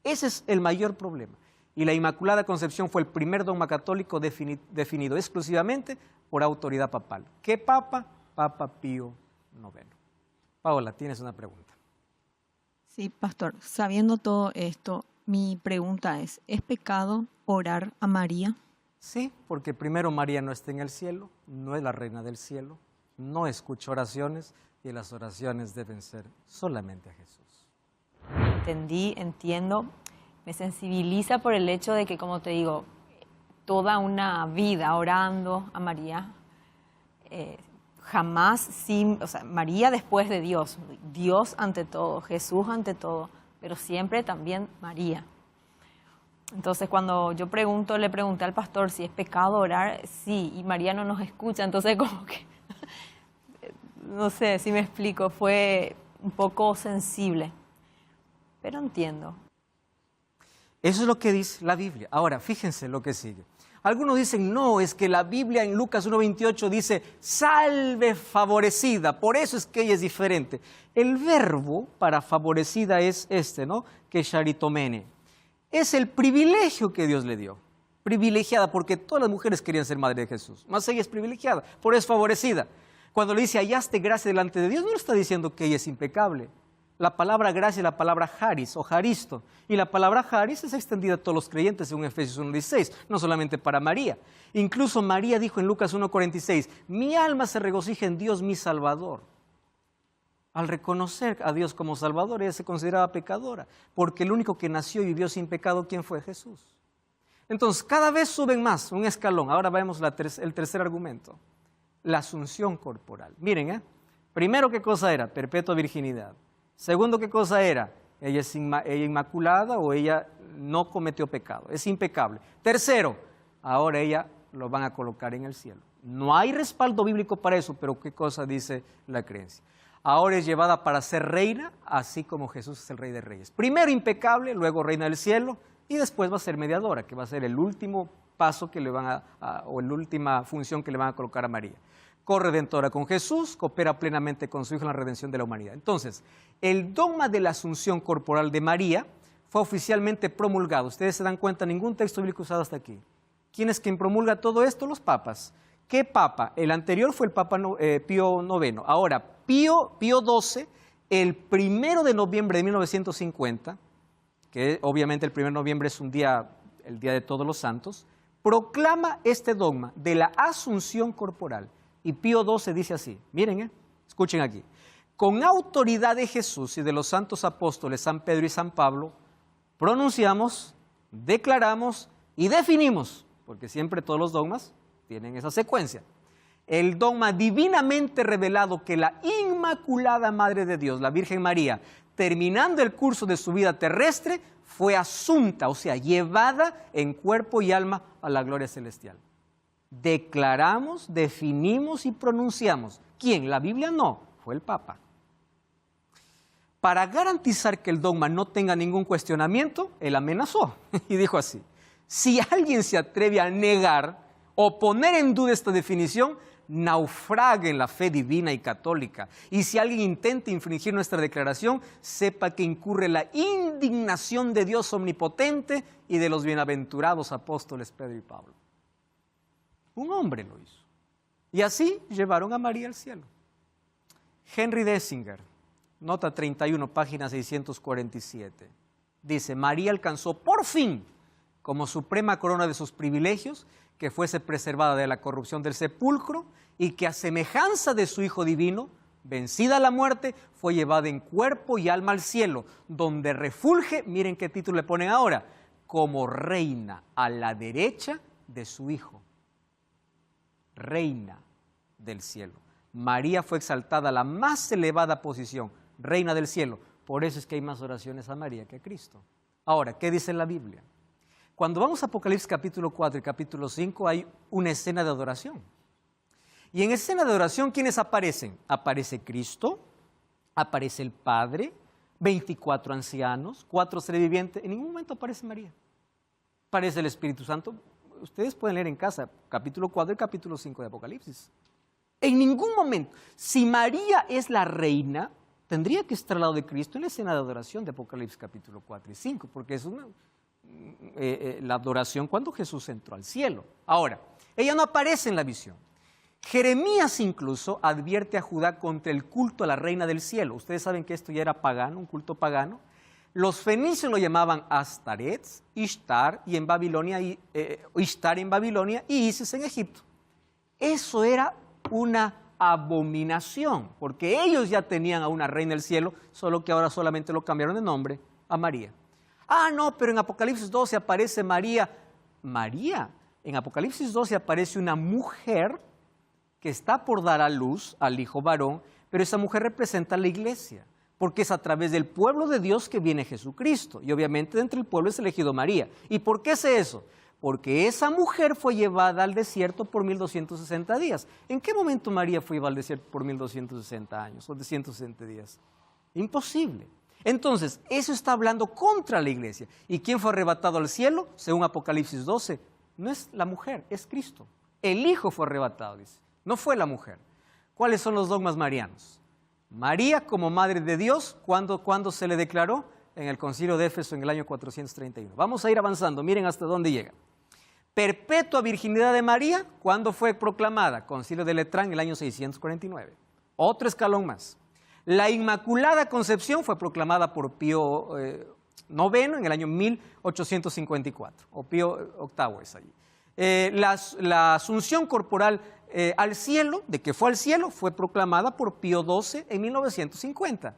Ese es el mayor problema. Y la Inmaculada Concepción fue el primer dogma católico definido exclusivamente por autoridad papal. ¿Qué papa? Papa Pío IX. Paola, tienes una pregunta. Sí, pastor. Sabiendo todo esto, mi pregunta es pecado orar a María? Sí, porque primero María no está en el cielo, no es la reina del cielo, no escucha oraciones y las oraciones deben ser solamente a Jesús. Entiendo. Me sensibiliza por el hecho de que, como te digo, toda una vida orando a María, jamás sin, o sea, María después de Dios, Dios ante todo, Jesús ante todo, pero siempre también María. Entonces, cuando yo le pregunté al pastor si es pecado orar, sí, y María no nos escucha, entonces como que, no sé si me explico, fue un poco sensible, pero entiendo. Eso es lo que dice la Biblia. Ahora, fíjense lo que sigue. Algunos dicen, no, es que la Biblia en Lucas 1:28 dice, salve favorecida, por eso es que ella es diferente. El verbo para favorecida es este, ¿no? Que charitomene. Es el privilegio que Dios le dio. Privilegiada, porque todas las mujeres querían ser madre de Jesús. Más ella es privilegiada, por eso es favorecida. Cuando le dice, hallaste gracia delante de Dios, no le está diciendo que ella es impecable. La palabra gracia es la palabra charis o charisto. Y la palabra charis es extendida a todos los creyentes, según Efesios 1:16, no solamente para María. Incluso María dijo en Lucas 1:46, mi alma se regocija en Dios mi Salvador. Al reconocer a Dios como Salvador, ella se consideraba pecadora, porque el único que nació y vivió sin pecado, ¿quién fue? Jesús. Entonces, cada vez suben más, un escalón. Ahora vemos el tercer argumento, la asunción corporal. Miren, primero, ¿qué cosa era? Perpetua virginidad. Segundo, ¿qué cosa era? Ella es inmaculada o ella no cometió pecado, es impecable. Tercero, ahora ella lo van a colocar en el cielo. No hay respaldo bíblico para eso, pero ¿qué cosa dice la creencia? Ahora es llevada para ser reina, así como Jesús es el Rey de Reyes. Primero impecable, luego reina del cielo, y después va a ser mediadora, que va a ser el último paso que le van o la última función que le van a colocar a María. Corredentora con Jesús, coopera plenamente con su Hijo en la redención de la humanidad. Entonces, el dogma de la asunción corporal de María fue oficialmente promulgado. Ustedes se dan cuenta, ningún texto bíblico usado hasta aquí. ¿Quién es quien promulga todo esto? Los papas. ¿Qué papa? El anterior fue el Papa Pío IX. Ahora, Pío XII, el 1 de noviembre de 1950, que obviamente el 1 de noviembre es el Día de Todos los Santos, proclama este dogma de la asunción corporal. Y Pío XII dice así, miren, escuchen aquí, con autoridad de Jesús y de los santos apóstoles San Pedro y San Pablo, pronunciamos, declaramos y definimos, porque siempre todos los dogmas tienen esa secuencia, el dogma divinamente revelado que la Inmaculada Madre de Dios, la Virgen María, terminando el curso de su vida terrestre, fue asunta, o sea, llevada en cuerpo y alma a la gloria celestial. Declaramos, definimos y pronunciamos. ¿Quién? La Biblia no, fue el Papa. Para garantizar que el dogma no tenga ningún cuestionamiento, él amenazó y dijo así, si alguien se atreve a negar o poner en duda esta definición, naufraga en la fe divina y católica. Y si alguien intenta infringir nuestra declaración, sepa que incurre la indignación de Dios omnipotente y de los bienaventurados apóstoles Pedro y Pablo. Un hombre lo hizo. Y así llevaron a María al cielo. Henry Dessinger, nota 31, página 647, dice, María alcanzó por fin, como suprema corona de sus privilegios, que fuese preservada de la corrupción del sepulcro y que a semejanza de su Hijo Divino, vencida la muerte, fue llevada en cuerpo y alma al cielo, donde refulge, miren qué título le ponen ahora, como reina a la derecha de su Hijo. Reina del cielo. María fue exaltada a la más elevada posición, reina del cielo. Por eso es que hay más oraciones a María que a Cristo. Ahora, ¿qué dice la Biblia? Cuando vamos a Apocalipsis capítulo 4 y capítulo 5 hay una escena de adoración. Y en escena de adoración, ¿quiénes aparecen? Aparece Cristo, aparece el Padre, 24 ancianos, 4 seres vivientes. En ningún momento aparece María. Aparece el Espíritu Santo. Ustedes pueden leer en casa capítulo 4 y capítulo 5 de Apocalipsis. En ningún momento. Si María es la reina, tendría que estar al lado de Cristo en la escena de adoración de Apocalipsis capítulo 4 y 5, porque es la adoración cuando Jesús entró al cielo. Ahora, ella no aparece en la visión. Jeremías incluso advierte a Judá contra el culto a la reina del cielo. Ustedes saben que esto ya era pagano, un culto pagano. Los fenicios lo llamaban Astaret, Ishtar, y en Babilonia, Ishtar en Babilonia y Isis en Egipto. Eso era una abominación, porque ellos ya tenían a una reina del cielo, solo que ahora solamente lo cambiaron de nombre a María. Ah, no, pero en Apocalipsis 12 aparece María. María, en Apocalipsis 12 aparece una mujer que está por dar a luz al hijo varón, pero esa mujer representa a la iglesia. porque es a través del pueblo de Dios que viene Jesucristo. Y obviamente de entre el pueblo es elegido María. ¿Y por qué sé eso? Porque esa mujer fue llevada al desierto por 1260 días. ¿En qué momento María fue llevada al desierto por 1260 años o 160 días? Imposible. Entonces, eso está hablando contra la iglesia. ¿Y quién fue arrebatado al cielo? Según Apocalipsis 12, no es la mujer, es Cristo. El Hijo fue arrebatado, dice. No fue la mujer. ¿Cuáles son los dogmas marianos? María como Madre de Dios, ¿cuándo se le declaró? En el Concilio de Éfeso en el año 431. Vamos a ir avanzando, miren hasta dónde llega. Perpetua virginidad de María, ¿cuándo fue proclamada? Concilio de Letrán en el año 649. Otro escalón más. La Inmaculada Concepción fue proclamada por Pío IX en el año 1854, o Pío VIII es allí. La asunción corporal al cielo, de que fue al cielo, fue proclamada por Pío XII en 1950.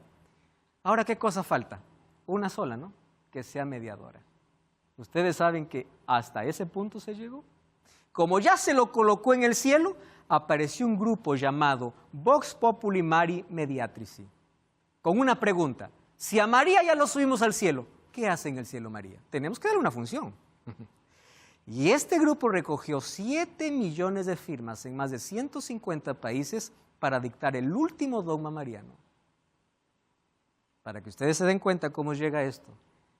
Ahora, ¿qué cosa falta? Una sola, ¿no? Que sea mediadora. Ustedes saben que hasta ese punto se llegó. Como ya se lo colocó en el cielo, apareció un grupo llamado Vox Populi Mari Mediatrici, con una pregunta: si a María ya lo subimos al cielo, ¿qué hace en el cielo María? Tenemos que darle una función. Y este grupo recogió 7 millones de firmas en más de 150 países para dictar el último dogma mariano. Para que ustedes se den cuenta cómo llega esto.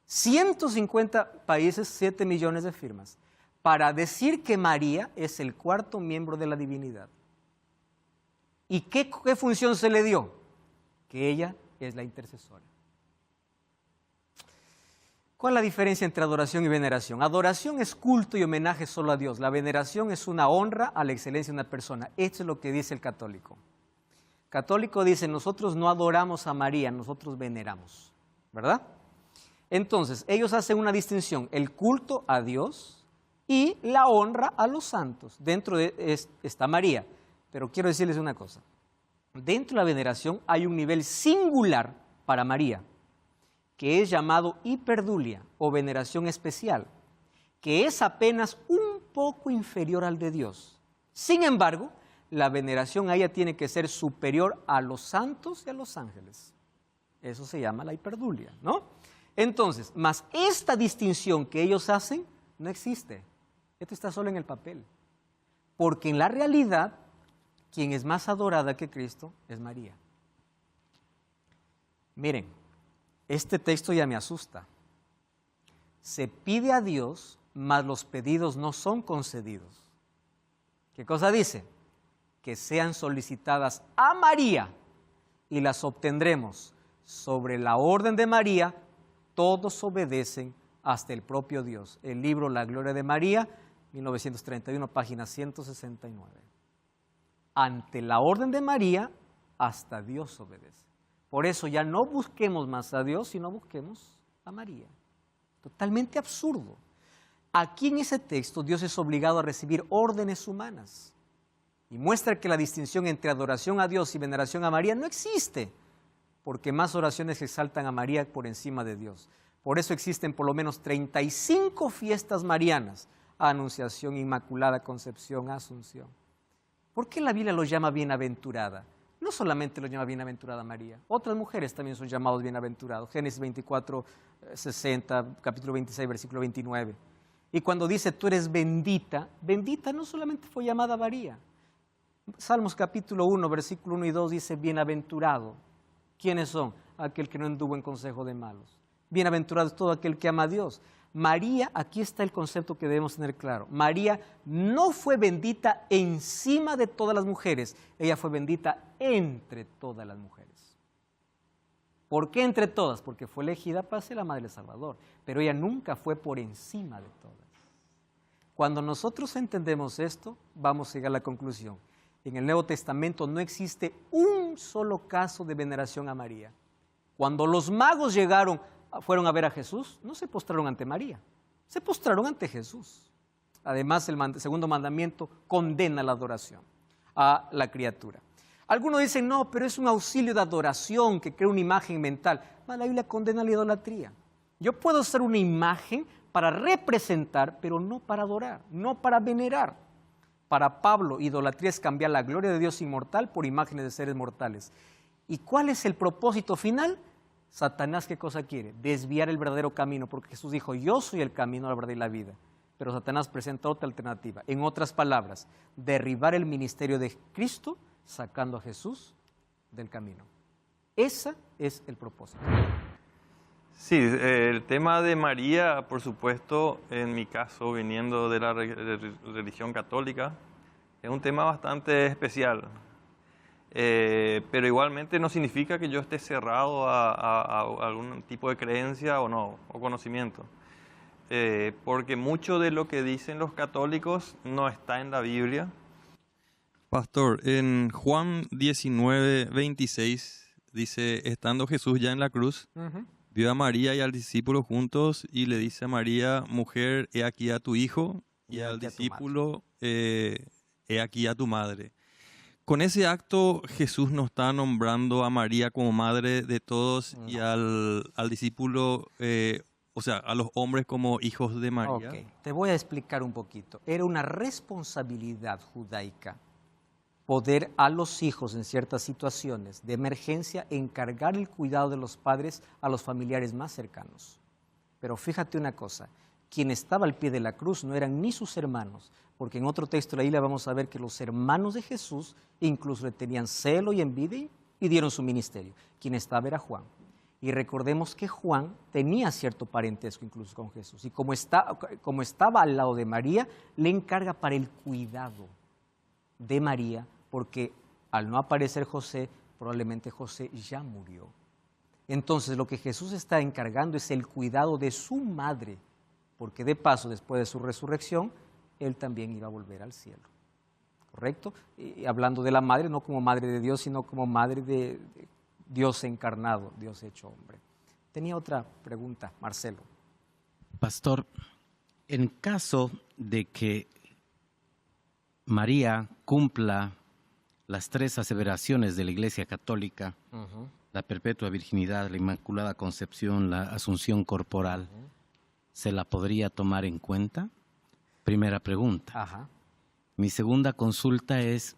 150 países, 7 millones de firmas, para decir que María es el cuarto miembro de la divinidad. ¿Y qué función se le dio? Que ella es la intercesora. ¿Cuál es la diferencia entre adoración y veneración? Adoración es culto y homenaje solo a Dios. La veneración es una honra a la excelencia de una persona. Esto es lo que dice el católico. El católico dice: nosotros no adoramos a María, nosotros veneramos, ¿verdad? Entonces, ellos hacen una distinción: el culto a Dios y la honra a los santos. Dentro de está María, pero quiero decirles una cosa. Dentro de la veneración hay un nivel singular para María, que es llamado hiperdulia o veneración especial, que es apenas un poco inferior al de Dios. Sin embargo, la veneración a ella tiene que ser superior a los santos y a los ángeles. Eso se llama la hiperdulia, ¿no? Entonces, más esta distinción que ellos hacen no existe. Esto está solo en el papel. Porque en la realidad, quien es más adorada que Cristo es María. Miren, este texto ya me asusta. Se pide a Dios, mas los pedidos no son concedidos. ¿Qué cosa dice? Que sean solicitadas a María y las obtendremos. Sobre la orden de María, todos obedecen hasta el propio Dios. El libro La Gloria de María, 1931, página 169. Ante la orden de María, hasta Dios obedece. Por eso ya no busquemos más a Dios, sino busquemos a María. Totalmente absurdo. Aquí en ese texto Dios es obligado a recibir órdenes humanas y muestra que la distinción entre adoración a Dios y veneración a María no existe, porque más oraciones exaltan a María por encima de Dios. Por eso existen por lo menos 35 fiestas marianas: Anunciación, Inmaculada Concepción, Asunción. ¿Por qué la Biblia los llama bienaventurada? No solamente los llama bienaventurada María, otras mujeres también son llamados bienaventurados. Génesis 24, 60, capítulo 26, versículo 29. Y cuando dice tú eres bendita, bendita no solamente fue llamada María. Salmos capítulo 1, versículo 1 y 2 dice bienaventurado. ¿Quiénes son? Aquel que no anduvo en consejo de malos. Bienaventurado es todo aquel que ama a Dios. María, aquí está el concepto que debemos tener claro. María no fue bendita encima de todas las mujeres, ella fue bendita entre todas las mujeres. ¿Por qué entre todas? Porque fue elegida para ser la madre del Salvador, pero ella nunca fue por encima de todas. Cuando nosotros entendemos esto, vamos a llegar a la conclusión. En el Nuevo Testamento no existe un solo caso de veneración a María. Cuando los magos fueron a ver a Jesús, no se postraron ante María, se postraron ante Jesús. Además, el segundo mandamiento condena la adoración a la criatura. Algunos dicen, no, pero es un auxilio de adoración que crea una imagen mental. La Biblia condena la idolatría. Yo puedo hacer una imagen para representar, pero no para adorar, no para venerar. Para Pablo, idolatría es cambiar la gloria de Dios inmortal por imágenes de seres mortales. ¿Y cuál es el propósito final? Satanás, ¿qué cosa quiere? Desviar el verdadero camino, porque Jesús dijo, yo soy el camino, la verdad y la vida. Pero Satanás presenta otra alternativa. En otras palabras, derribar el ministerio de Cristo sacando a Jesús del camino. Ese es el propósito. Sí, el tema de María, por supuesto, en mi caso, viniendo de la religión católica, es un tema bastante especial. Pero igualmente no significa que yo esté cerrado a algún tipo de creencia o no, o conocimiento. Porque mucho de lo que dicen los católicos no está en la Biblia. Pastor, en Juan 19, 26 dice, estando Jesús ya en la cruz, vio a María y al discípulo juntos y le dice a María, mujer, he aquí a tu hijo, y al discípulo, he aquí a tu madre. Con ese acto Jesús nos está nombrando a María como madre de todos y al discípulo, o sea, a los hombres como hijos de María. Ok, te voy a explicar un poquito. Era una responsabilidad judaica poder a los hijos en ciertas situaciones de emergencia encargar el cuidado de los padres a los familiares más cercanos. Pero fíjate una cosa, quien estaba al pie de la cruz no eran ni sus hermanos, porque en otro texto de la Biblia vamos a ver que los hermanos de Jesús incluso le tenían celo y envidia y dieron su ministerio. Quien estaba era Juan. Y recordemos que Juan tenía cierto parentesco incluso con Jesús. Y como estaba al lado de María, le encarga para el cuidado de María, porque al no aparecer José, probablemente José ya murió. Entonces lo que Jesús está encargando es el cuidado de su madre, porque de paso, después de su resurrección, él también iba a volver al cielo. ¿Correcto? Y hablando de la madre, no como madre de Dios, sino como madre de Dios encarnado, Dios hecho hombre. Tenía otra pregunta, Marcelo. Pastor, en caso de que María cumpla las 3 aseveraciones de la Iglesia Católica, la perpetua virginidad, la inmaculada concepción, la asunción corporal, ¿se la podría tomar en cuenta? Primera pregunta. Ajá. Mi segunda consulta es,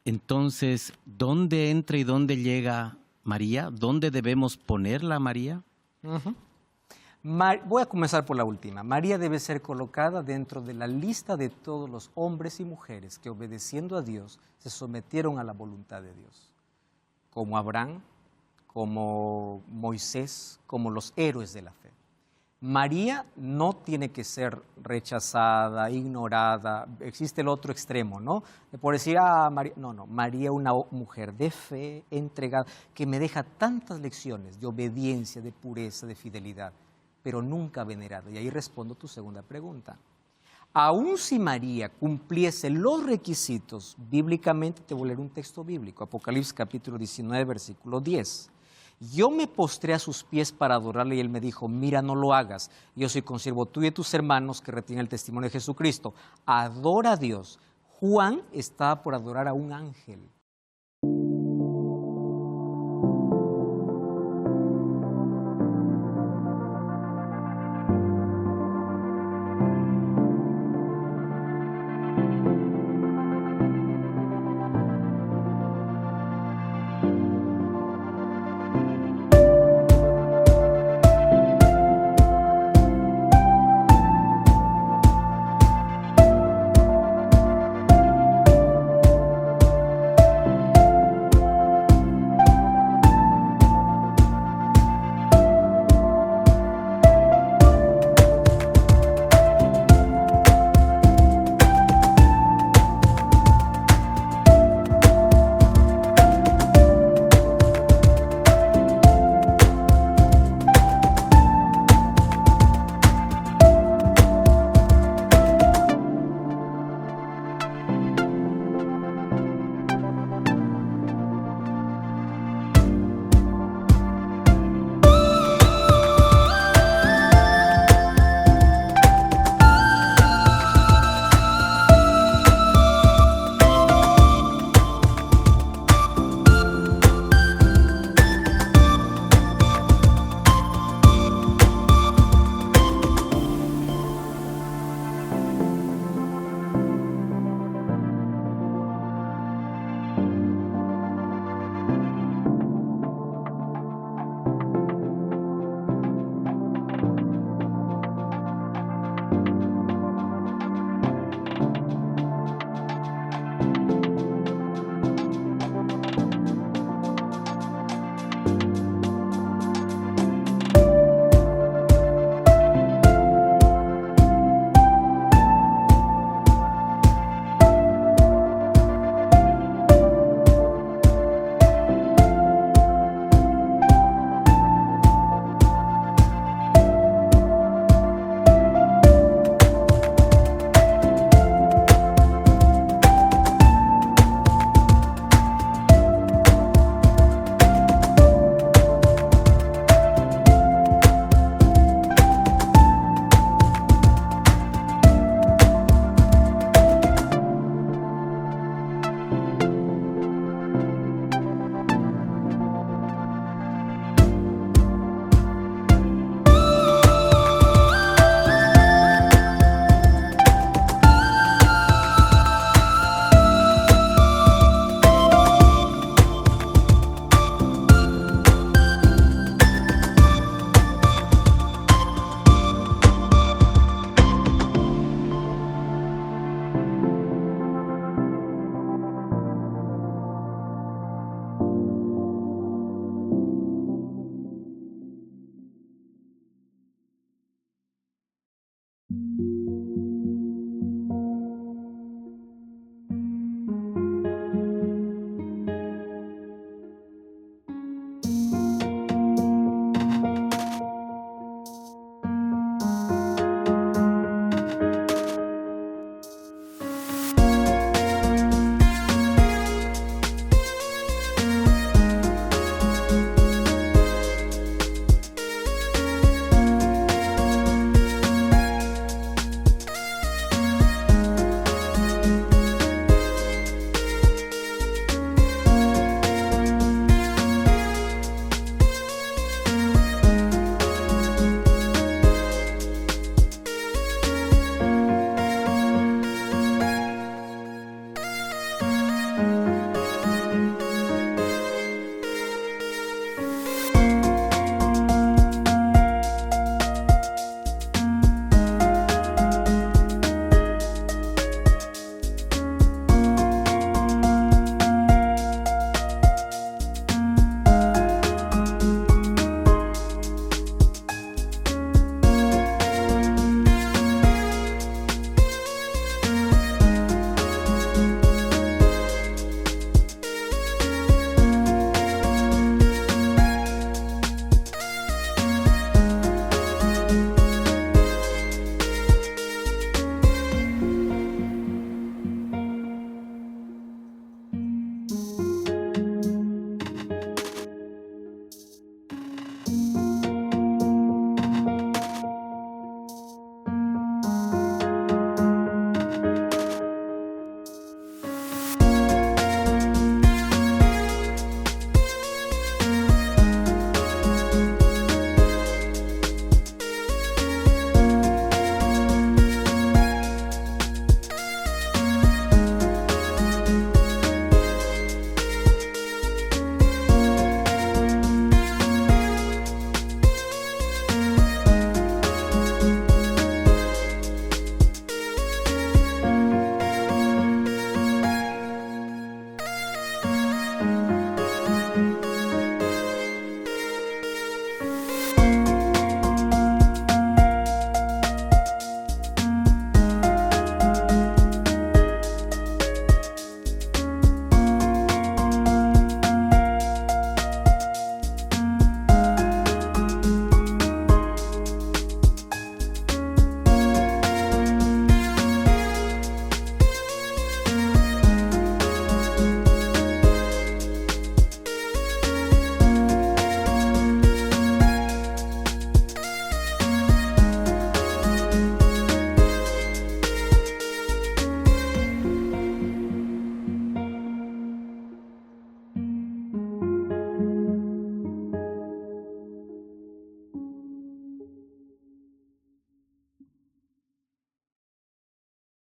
entonces, ¿dónde entra y dónde llega María? ¿Dónde debemos ponerla a María? Voy a comenzar por la última. María debe ser colocada dentro de la lista de todos los hombres y mujeres que, obedeciendo a Dios, se sometieron a la voluntad de Dios. Como Abraham, como Moisés, como los héroes de la fe. María no tiene que ser rechazada, ignorada. Existe el otro extremo, ¿no? Por decir, María, no, María, una mujer de fe, entregada, que me deja tantas lecciones de obediencia, de pureza, de fidelidad, pero nunca venerada. Y ahí respondo tu segunda pregunta. Aún si María cumpliese los requisitos, bíblicamente, te voy a leer un texto bíblico, Apocalipsis capítulo 19, versículo 10. Yo me postré a sus pies para adorarle y él me dijo, mira, no lo hagas. Yo soy consiervo tuyo y tus hermanos que retienen el testimonio de Jesucristo. Adora a Dios. Juan estaba por adorar a un ángel.